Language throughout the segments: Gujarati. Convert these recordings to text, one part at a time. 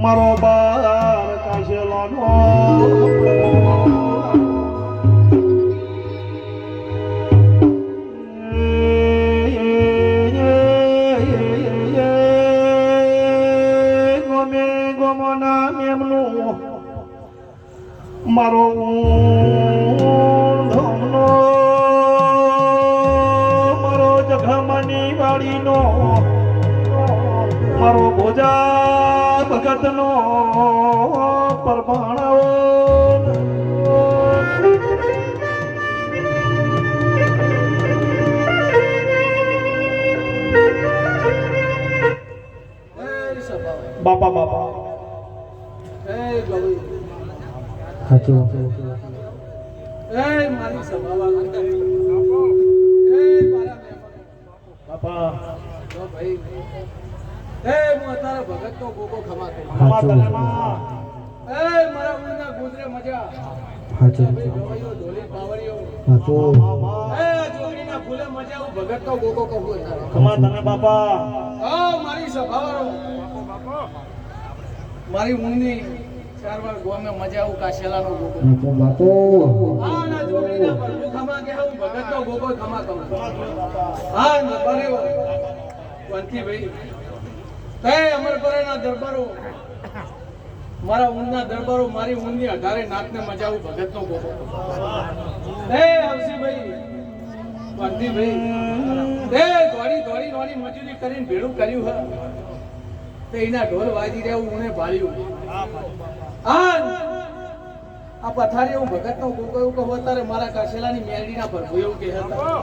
મારો બાર કાશેલાનો મારો ધમનો મારો જખમની વાડીનો મારો ભોજા ભગતનો પરમાણો બાપા બાપા હાચું મારી સભાવા બાપા તો ભાઈ હું અત્યારે ભગત નો ગોગો ખમા કરું હાચું મારા ઉના ગુજરે મજા હાચું ગવાઈઓ ઢોલી પાવડીઓ હાચું જોગીના ફૂલે મજા હું ભગત નો ગોગો કહું અત્યારે ખમા તને બાપા મારી સભાવાળો મારી ઊંઘની 4 વાર ગોમે મજા આવું કાશેલાનો ગોગો બાપુ ના જોગીના પર હું ખમા કે હું ભગત નો ગોગો ખમા કહું ન બરેવો વંથી ભાઈ તે અમરપરાના દરબારો મારા ઊંઘના દરબારો મારી ઊંઘની 18 નાથને મજા આવું ભગત નો ગોગો તે આવસી ભાઈ વંથી ભાઈ તે દોડી નોની મજૂરી કરીને ભેળું કર્યું હ તે એના ઢોલ વાજી રહ્યા ઉને ભાળ્યું આ પથારી હું ભગત નો ગોગો એવું કહું અત્યારે મારા કાશેલાની મેરડીના ભરભુ એવું કે હતા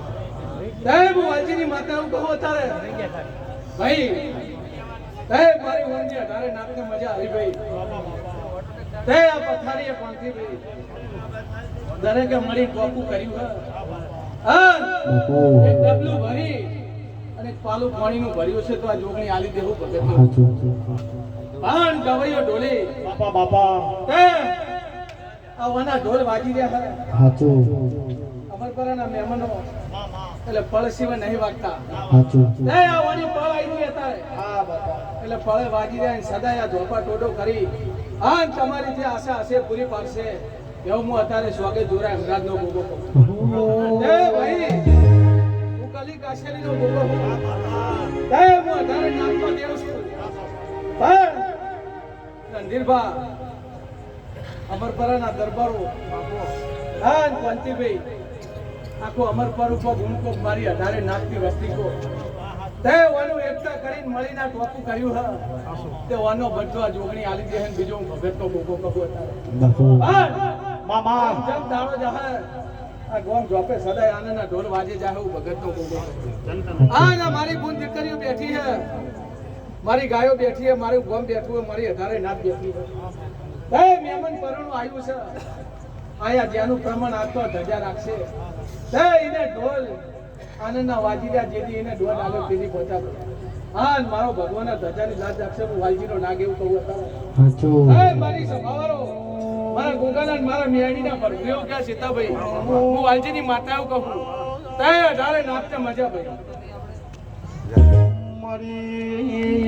સાહેબ વાલજીની માતા એવું કહું અત્યારે ભાઈ સાહેબ મારી ઊંઘની 18 નાથને મજા આવી ભાઈ તે આ પથારીએ પાંથી ભાઈ દરેકે મળી ટોપું કર્યું એક ડબલું ભરી અને પાલું પાણીનું ભર્યું છે તો આ જોગણી આલી દેવું ભગત પણ ગવૈયો ઢોલે બાપા બાપા આ વના ઢોલ વાજી રહ્યા છે હાચું અમરપરાના મહેમાનો એટલે ફળ સિવાય નહીં વાગતા હાચું આ વાની ફળ આવી ગઈ અત્યારે એટલે ફળે વાજી રહ્યા સદાય આ ધોપા ટોટો કરી તમારી જે આશા હશે પૂરી પાડશે એવું હું અત્યારે સ્વાગત જોરાય અમરાજ નો ગોગો કહું ભાઈ હું કલી કાશેલી નો ગોગો હું 18 નામમાં દેવ છું પણ રણધીરભા અમરપરાના દરબારો પંતીભાઈ આખો અમરપર ઉપર ભૂમકો મારી 18 નાથની વસ્તી કો તે વાનું એકતા કરીને મળીને ટોપું કર્યું હ તે વાનો બધો આ જોગણી આલી દે બીજો હું ભગત નો ગોગો કહું અત્યારે મામા જમ દાડો જહે આ ગોમ જોપે સદાય આનંદના ઢોલ વાજે જાહે હું ભગત નો ગોગો ના મારી બુન દીકરીઓ બેઠી હે મારી ગાયો બેઠી હે મારું ગોમ બેઠું હે મારી 18 નાથ બેઠી હે મહેમાન પરણું આવ્યું છે આયા જેનું પ્રમાણ આપતો ધજા રાખશે તે એને ઢોલ આનંદના વાજીરા જેથી એને ઢોલ આગળ પીધી પહોંચાડો મારો ભગવાનના ધજાની લાજ રાખશે હું વાલજીનો નાગ એવું કહું હાચું મારી સભાવાળો મારા ગોગાના મારા મેરડીના ભરભુઓ ક્યાં સીતાભાઈ હું વાલજીની માતા એવું કહું તે 18 નાથને મજા ભાઈ મારી